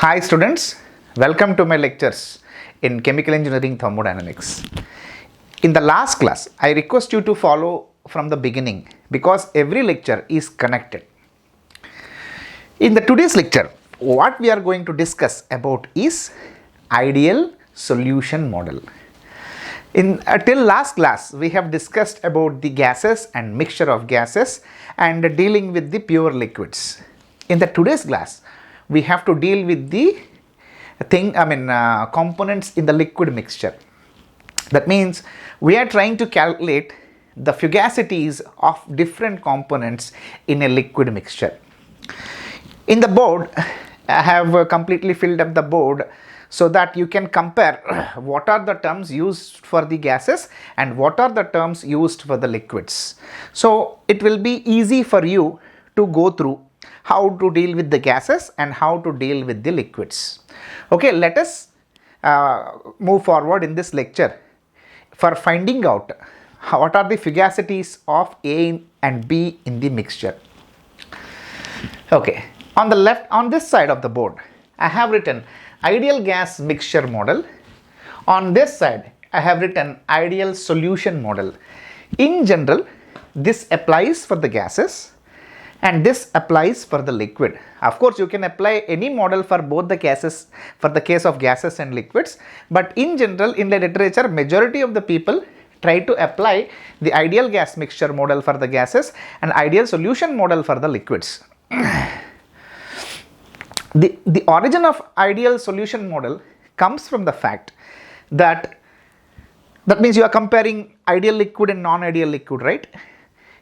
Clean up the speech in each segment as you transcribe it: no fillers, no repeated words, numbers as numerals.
Hi students, welcome to my lectures in Chemical Engineering Thermodynamics. In the last class, I request you to follow from the beginning because every lecture is connected. In the today's lecture, what we are going to discuss about is ideal solution model. Till last class, we have discussed about the gases and mixture of gases and dealing with the pure liquids. In the today's class, we have to deal with the components in the liquid mixture. That means we are trying to calculate the fugacities of different components in a liquid mixture. In the board, I have completely filled up the board so that you can compare what are the terms used for the gases and what are the terms used for the liquids. So it will be easy for you to go through how to deal with the gases and how to deal with the liquids. Okay, let us move forward in this lecture for finding out what are the fugacities of A and B in the mixture. Okay, on the left, on this side of the board, I have written ideal gas mixture model. On this side, I have written ideal solution model. In general, this applies for the gases and this applies for the liquid. Of course, you can apply any model for both the cases, for the case of gases and liquids, but in general, in the literature, majority of the people try to apply the ideal gas mixture model for the gases and ideal solution model for the liquids. The origin of ideal solution model comes from the fact that means you are comparing ideal liquid and non-ideal liquid, right?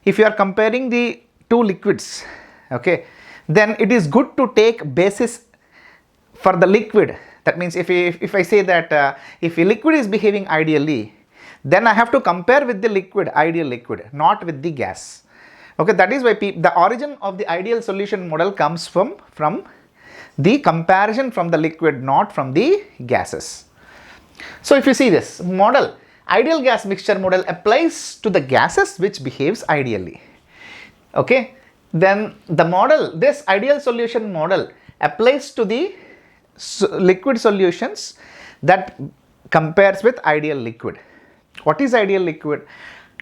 If you are comparing the two liquids, okay, then it is good to take basis for the liquid. That means if I say that if a liquid is behaving ideally, then I have to compare with the liquid, ideal liquid, not with the gas. Okay, that is why the origin of the ideal solution model comes from the comparison from the liquid, not from the gases. So if you see this model, ideal gas mixture model applies to the gases which behaves ideally. Okay, then the model, this ideal solution model applies to the liquid solutions that compares with ideal liquid. What is ideal liquid?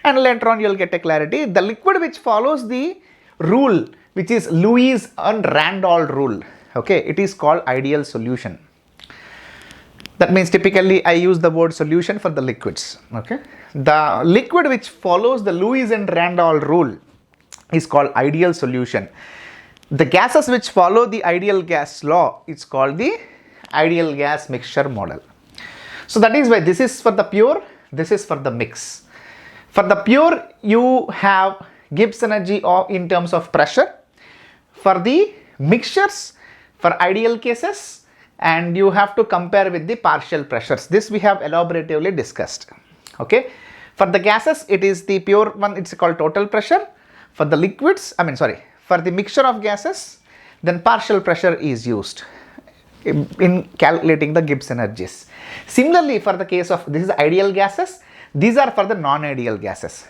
And later on you will get a clarity. The liquid which follows the rule, which is Lewis and Randall rule. Okay, it is called ideal solution. That means typically I use the word solution for the liquids. Okay, the liquid which follows the Lewis and Randall rule is called ideal solution. The gases which follow the ideal gas law is called the ideal gas mixture model. So that is why this is for the pure, this is for the mix. For the pure, you have Gibbs energy in terms of pressure. For the mixtures, for ideal cases, and you have to compare with the partial pressures. This we have elaboratively discussed. Okay, for the gases, it is the pure one, it's called total pressure. For the liquids, for the mixture of gases, then partial pressure is used in calculating the Gibbs energies. Similarly, for the case of this is ideal gases, these are for the non-ideal gases.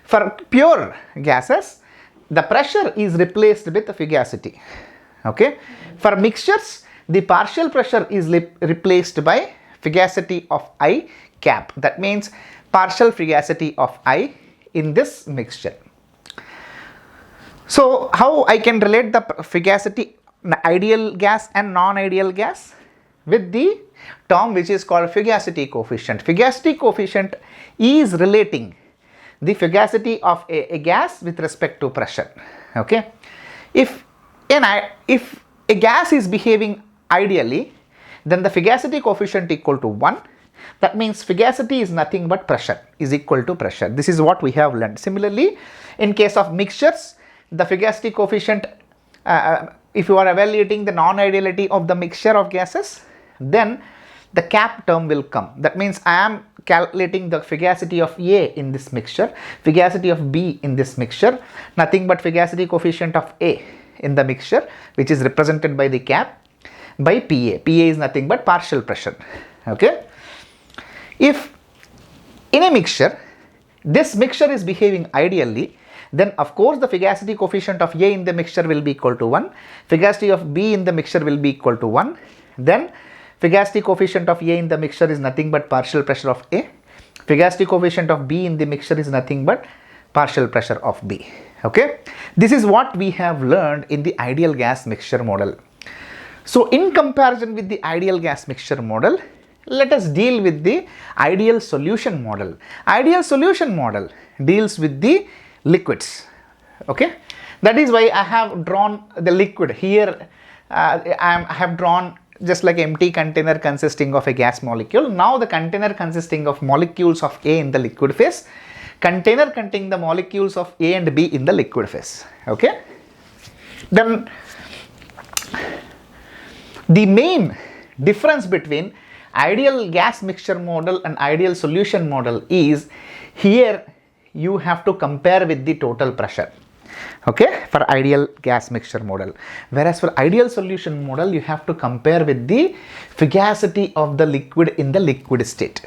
For pure gases, the pressure is replaced with the fugacity. Okay, for mixtures, the partial pressure is replaced by fugacity of I cap. That means partial fugacity of I in this mixture. So how I can relate the fugacity ideal gas and non-ideal gas? With the term which is called fugacity coefficient. Fugacity coefficient is relating the fugacity of a gas with respect to pressure. Okay, if a gas is behaving ideally, then the fugacity coefficient equal to 1. That means fugacity is nothing but pressure, is equal to pressure. This is what we have learned. Similarly, in case of mixtures, the fugacity coefficient, if you are evaluating the non-ideality of the mixture of gases, then the cap term will come. That means I am calculating the fugacity of A in this mixture, fugacity of B in this mixture, nothing but fugacity coefficient of A in the mixture, which is represented by the cap by PA. PA is nothing but partial pressure. Okay, if in a mixture, this mixture is behaving ideally, then of course the fugacity coefficient of A in the mixture will be equal to 1, fugacity of B in the mixture will be equal to 1, then fugacity coefficient of A in the mixture is nothing but partial pressure of A, fugacity coefficient of B in the mixture is nothing but partial pressure of B. Okay, this is what we have learned in the ideal gas mixture model. So in comparison with the ideal gas mixture model, let us deal with the ideal solution model. Ideal solution model deals with the liquids. Okay, that is why I have drawn the liquid here. I have drawn just like empty container consisting of a gas molecule. Now the container consisting of molecules of A in the liquid phase, container containing the molecules of A and B in the liquid phase. Okay, then the main difference between ideal gas mixture model and ideal solution model is here you have to compare with the total pressure. Okay, for ideal gas mixture model, whereas for ideal solution model you have to compare with the fugacity of the liquid in the liquid state.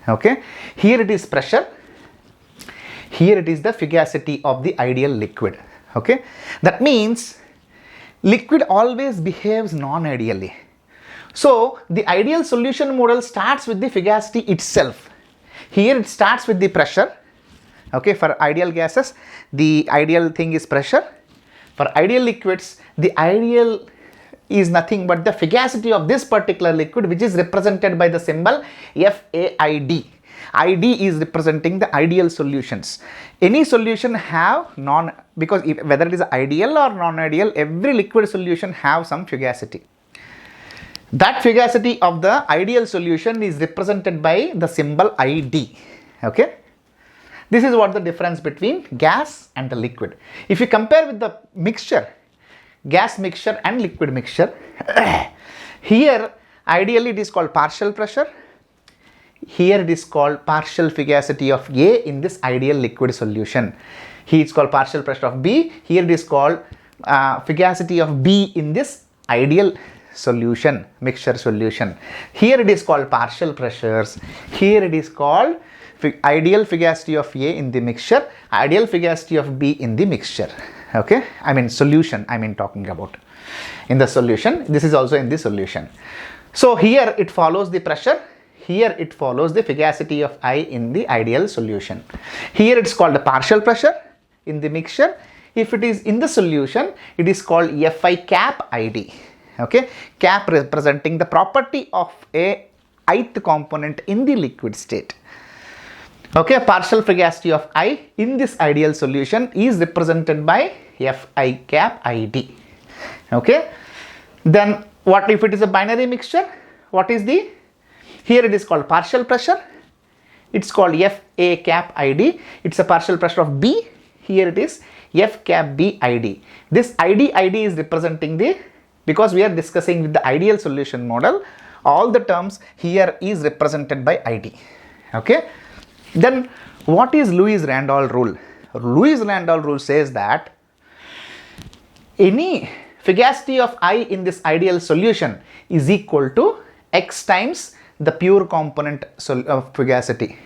Okay, here it is pressure, here it is the fugacity of the ideal liquid. Okay, that means liquid always behaves non-ideally. So the ideal solution model starts with the fugacity itself. Here it starts with the pressure. Okay, for ideal gases the ideal thing is pressure. For ideal liquids the ideal is nothing but the fugacity of this particular liquid, which is represented by the symbol FAID. ID is representing the ideal solutions. Any solution have because whether it is ideal or non-ideal, every liquid solution have some fugacity. That fugacity of the ideal solution is represented by the symbol ID. Okay, this is what the difference between gas and the liquid. If you compare with the mixture, gas mixture and liquid mixture, here ideally it is called partial pressure, here it is called partial fugacity of A in this ideal liquid solution. Here it is called partial pressure of B, here it is called fugacity of B in this ideal solution, mixture solution. Here it is called partial pressures, here it is called ideal fugacity of A in the mixture, ideal fugacity of B in the mixture. Okay, I mean solution, I mean talking about in the solution, this is also in the solution. So here it follows the pressure, here it follows the fugacity of I in the ideal solution. Here it's called the partial pressure in the mixture. If it is in the solution, it is called Fi cap ID. Okay, cap representing the property of a ith component in the liquid state. Okay, partial fugacity of I in this ideal solution is represented by Fi cap ID. Okay, then what if it is a binary mixture? What is the, here it is called partial pressure, it's called Fa cap ID, it's a partial pressure of B, here it is F cap B ID. This ID is representing the, because we are discussing with the ideal solution model, all the terms here is represented by ID. Okay, then what is Lewis-Randall rule? Lewis-Randall rule says that any fugacity of I in this ideal solution is equal to X times the pure component of fugacity.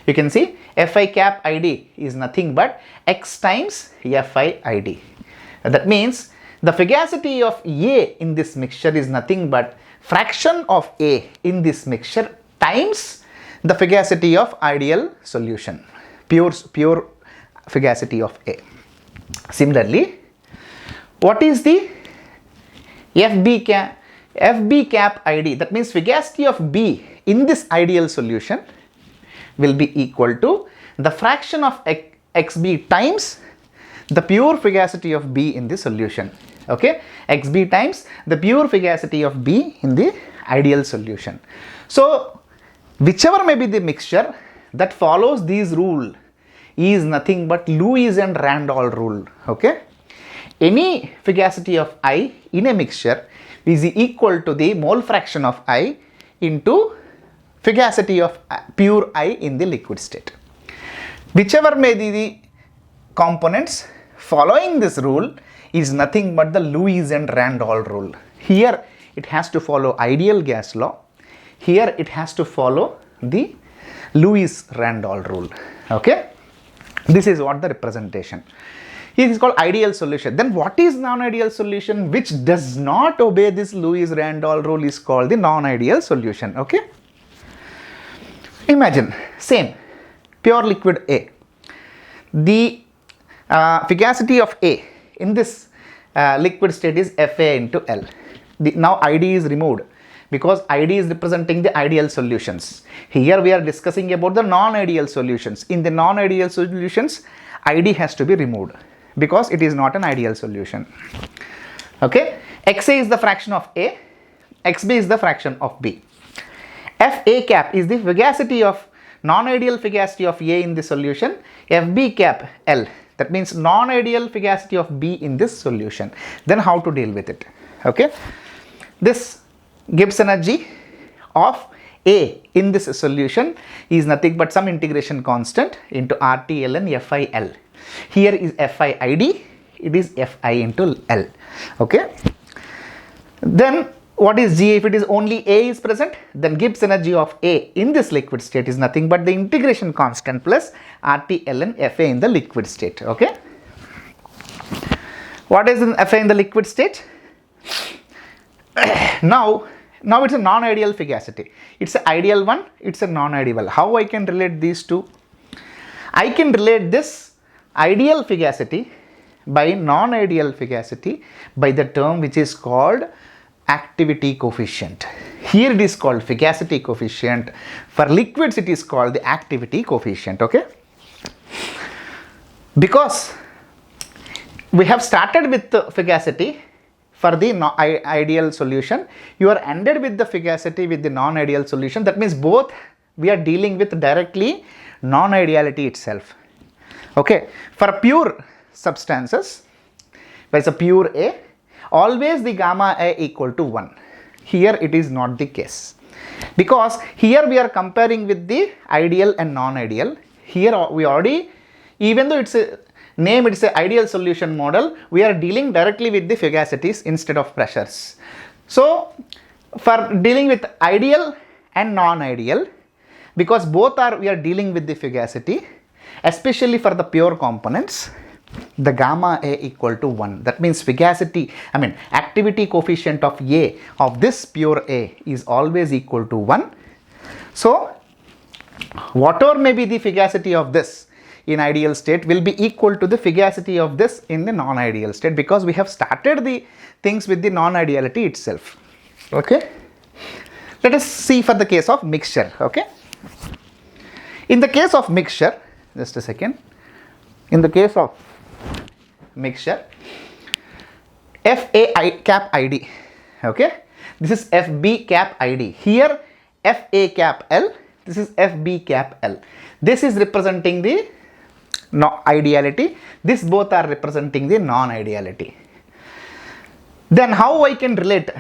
You can see Fi cap ID is nothing but X times Fi ID. That means the fugacity of A in this mixture is nothing but fraction of A in this mixture times the fugacity of ideal solution, pure fugacity of A. Similarly, what is the FB cap ID? That means fugacity of B in this ideal solution will be equal to the fraction of XB times the pure fugacity of B in the solution. Okay, XB times the pure fugacity of B in the ideal solution. So whichever may be the mixture that follows these rule is nothing but Lewis and Randall rule. Okay, any fugacity of I in a mixture is equal to the mole fraction of I into fugacity of pure I in the liquid state. Whichever may be the components following this rule is nothing but the Lewis and Randall rule. Here it has to follow ideal gas law, here it has to follow the Lewis-Randall rule. Okay, This is what the representation. It is called ideal solution. Then what is non-ideal solution which does not obey this Lewis-Randall rule is called the non-ideal solution. Okay. Imagine same pure liquid A. The fugacity of A in this liquid state is Fa into L. Now ID is removed because ID is representing the ideal solutions. Here we are discussing about the non-ideal solutions. In the non-ideal solutions, ID has to be removed because it is not an ideal solution. Okay, Xa is the fraction of A, Xb is the fraction of B. Fa cap is the fugacity of non-ideal fugacity of A in the solution, Fb cap L, that means non-ideal fugacity of B in this solution. Then how to deal with it? Okay, this Gibbs energy of A in this solution is nothing but some integration constant into RT ln Fi L. Here is Fi ID, it is Fi into L. Okay. Then what is G? If it is only A is present, then Gibbs energy of A in this liquid state is nothing but the integration constant plus RT ln Fa in the liquid state. Okay. What is in Fa in the liquid state? Now it's a non-ideal fugacity. It's an ideal one, it's a non-ideal. How I can relate these two? I can relate this ideal fugacity by non-ideal fugacity by the term which is called activity coefficient. Here it is called fugacity coefficient. For liquids it is called the activity coefficient. Okay. Because we have started with the fugacity for the ideal solution, you are ended with the fugacity with the non-ideal solution. That means both we are dealing with directly non-ideality itself. Okay, for pure substances, where it's a pure A, always the gamma A equal to 1. Here it is not the case, because here we are comparing with the ideal and non-ideal. Here we already, even though it's a name, it's an ideal solution model, we are dealing directly with the fugacities instead of pressures. So for dealing with ideal and non-ideal, because both are, we are dealing with the fugacity, especially for the pure components, the gamma A equal to 1. That means fugacity, activity coefficient of A of this pure A is always equal to 1. So whatever may be the fugacity of this in ideal state will be equal to the fugacity of this in the non-ideal state, because we have started the things with the non-ideality itself. Okay. Let us see for the case of mixture. Okay. In the case of mixture, just a second. In the case of mixture, Fa cap ID. Okay. This is Fb cap ID. Here Fa cap L. This is Fb cap L. This is representing the ideality. This both are representing the non-ideality. Then how I can relate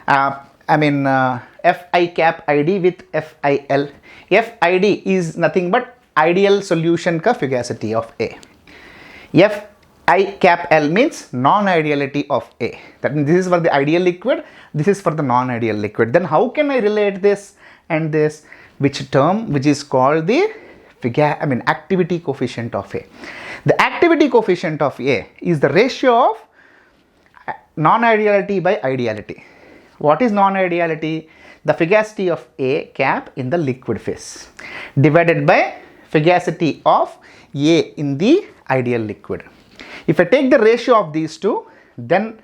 Fi cap ID with Fil. Fid is nothing but ideal solution ka fugacity of A. Fi cap L means non-ideality of A. That means this is for the ideal liquid, this is for the non-ideal liquid. Then how can I relate this and this? Which term? Which is called the activity coefficient of A. The activity coefficient of A is the ratio of non-ideality by ideality. What is non-ideality? The fugacity of A cap in the liquid phase divided by fugacity of A in the ideal liquid. If I take the ratio of these two, then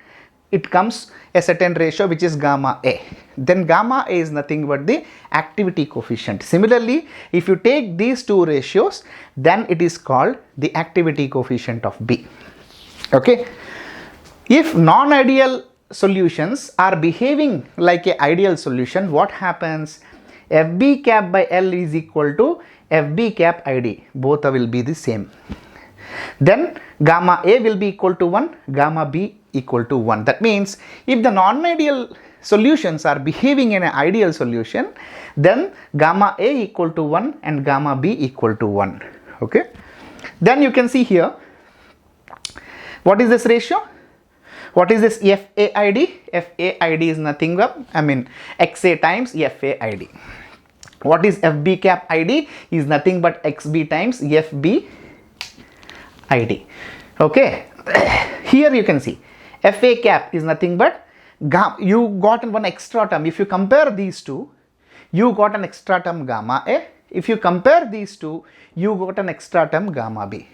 it comes a certain ratio which is gamma A. Then gamma A is nothing but the activity coefficient. Similarly, if you take these two ratios, then it is called the activity coefficient of B. Okay. If non-ideal solutions are behaving like an ideal solution, what happens? Fb cap by L is equal to Fb cap ID. Both will be the same. Then gamma A will be equal to 1, gamma B equal to 1. That means if the non-ideal solutions are behaving in an ideal solution, then gamma A equal to 1 and gamma B equal to 1. Okay. Then you can see here, what is this ratio? What is this FAID? FAID is nothing but XA times FAID. What is FB cap ID? Is nothing but XB times FB ID. Okay, here you can see FA cap is nothing but you got one extra term. If you compare these two, you got an extra term gamma A. If you compare these two, you got an extra term gamma B.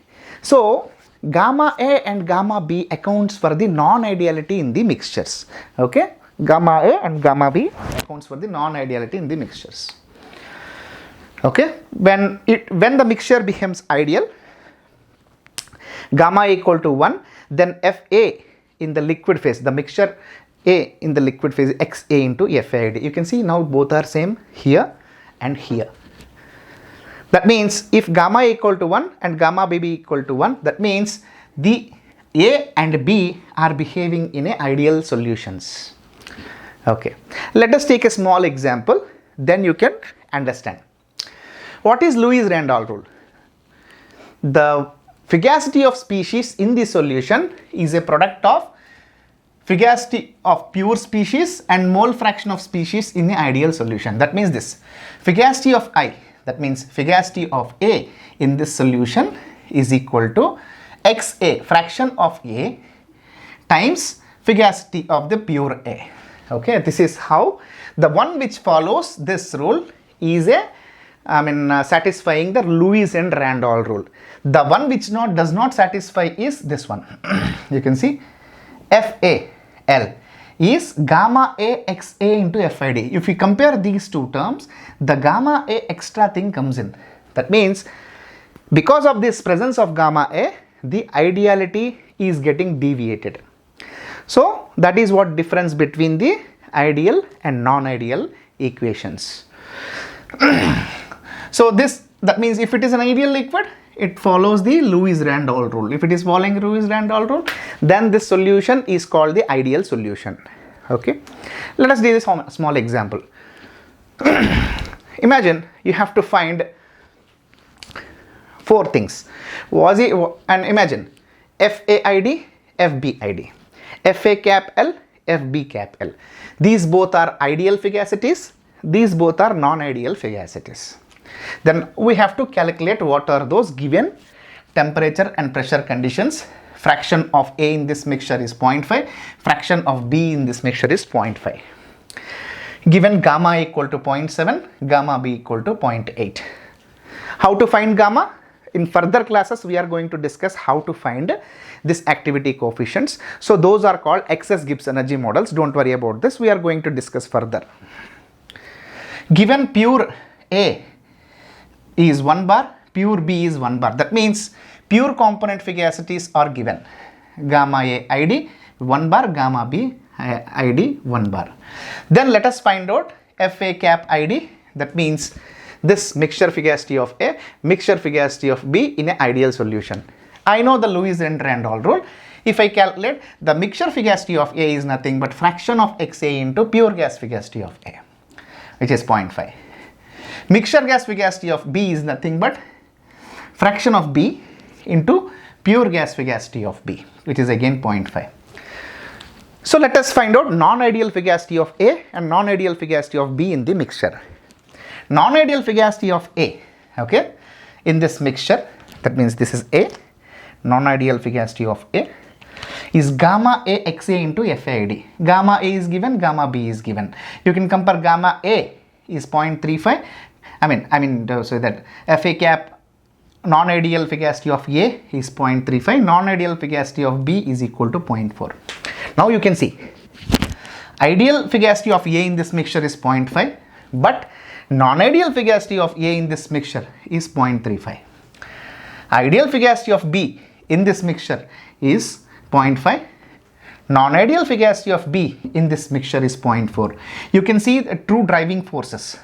So gamma A and gamma B accounts for the non-ideality in the mixtures. Okay, gamma A and gamma B accounts for the non-ideality in the mixtures. Okay, when the mixture becomes ideal, gamma A equal to 1, then Fa in the liquid phase, the mixture A in the liquid phase, Xa into FAID. You can see now both are same here and here. That means if gamma A equal to 1 and gamma B equal to 1, that means the A and B are behaving in a ideal solutions. Okay, let us take a small example, then you can understand. What is Lewis-Randall rule? The fugacity of species in the solution is a product of fugacity of pure species and mole fraction of species in the ideal solution. That means this fugacity of I, that means fugacity of A in this solution is equal to XA, fraction of A, times fugacity of the pure A. Okay, this is how the one which follows this rule is a satisfying the Lewis and Randall rule. The one which does not satisfy is this one. You can see FAL is gamma A XA into FID. If we compare these two terms, the gamma A extra thing comes in. That means because of this presence of gamma A, the ideality is getting deviated. So that is what difference between the ideal and non-ideal equations. So that means if it is an ideal liquid, it follows the Lewis-Randall rule. If it is following Lewis-Randall rule, then this solution is called the ideal solution. Okay, let us do this small example. Imagine you have to find 4 things. And imagine FAID, FBID, FA cap L, FB cap L. These both are ideal fugacities. These both are non-ideal fugacities. Then we have to calculate what are those given temperature and pressure conditions. Fraction of A in this mixture is 0.5, fraction of B in this mixture is 0.5. Given gamma equal to 0.7, gamma B equal to 0.8. How to find gamma? In further classes we are going to discuss how to find this activity coefficients. So those are called excess Gibbs energy models. Don't worry about this, we are going to discuss further. Given pure A is 1 bar, pure B is 1 bar. That means pure component fugacities are given. Gamma A ID 1 bar, gamma B ID 1 bar. Then let us find out FA cap ID. That means this mixture fugacity of A, mixture fugacity of B in an ideal solution. I know the Lewis and Randall rule. If I calculate, the mixture fugacity of A is nothing but fraction of XA into pure gas fugacity of A, which is 0.5. Mixture gas fugacity of B is nothing but fraction of B into pure gas fugacity of B, which is again 0.5. So let us find out non-ideal fugacity of A and non-ideal fugacity of B in the mixture. Non-ideal fugacity of A, okay, in this mixture, that means this is A, non-ideal fugacity of A is gamma A XA into FAID. Gamma A is given, gamma B is given. You can compare gamma A is 0.35. So that FA cap non-ideal fugacity of A is 0.35, non-ideal fugacity of B is equal to 0.4. Now you can see ideal fugacity of A in this mixture is 0.5, but non-ideal fugacity of A in this mixture is 0.35. Ideal fugacity of B in this mixture is 0.5. Non-ideal fugacity of B in this mixture is 0.4. You can see the true driving forces.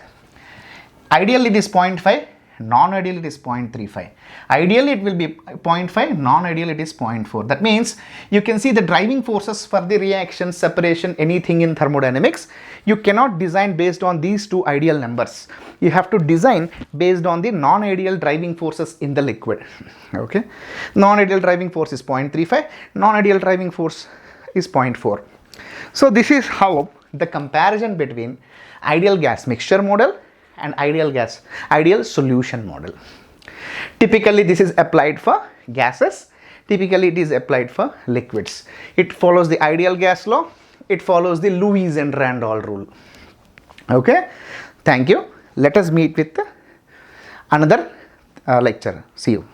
Ideally it is 0.5, non-ideal it is 0.35. Ideally it will be 0.5, non-ideal it is 0.4. That means you can see the driving forces for the reaction, separation, anything in thermodynamics. You cannot design based on these two ideal numbers. You have to design based on the non-ideal driving forces in the liquid. Okay, non-ideal driving force is 0.35, non-ideal driving force is 0.4. So this is how the comparison between ideal gas mixture model and ideal solution model. Typically this is applied for gases typically it is applied for liquids. It follows the ideal gas law, it follows the Lewis and Randall rule. Okay, thank you. Let us meet with another lecture. See you.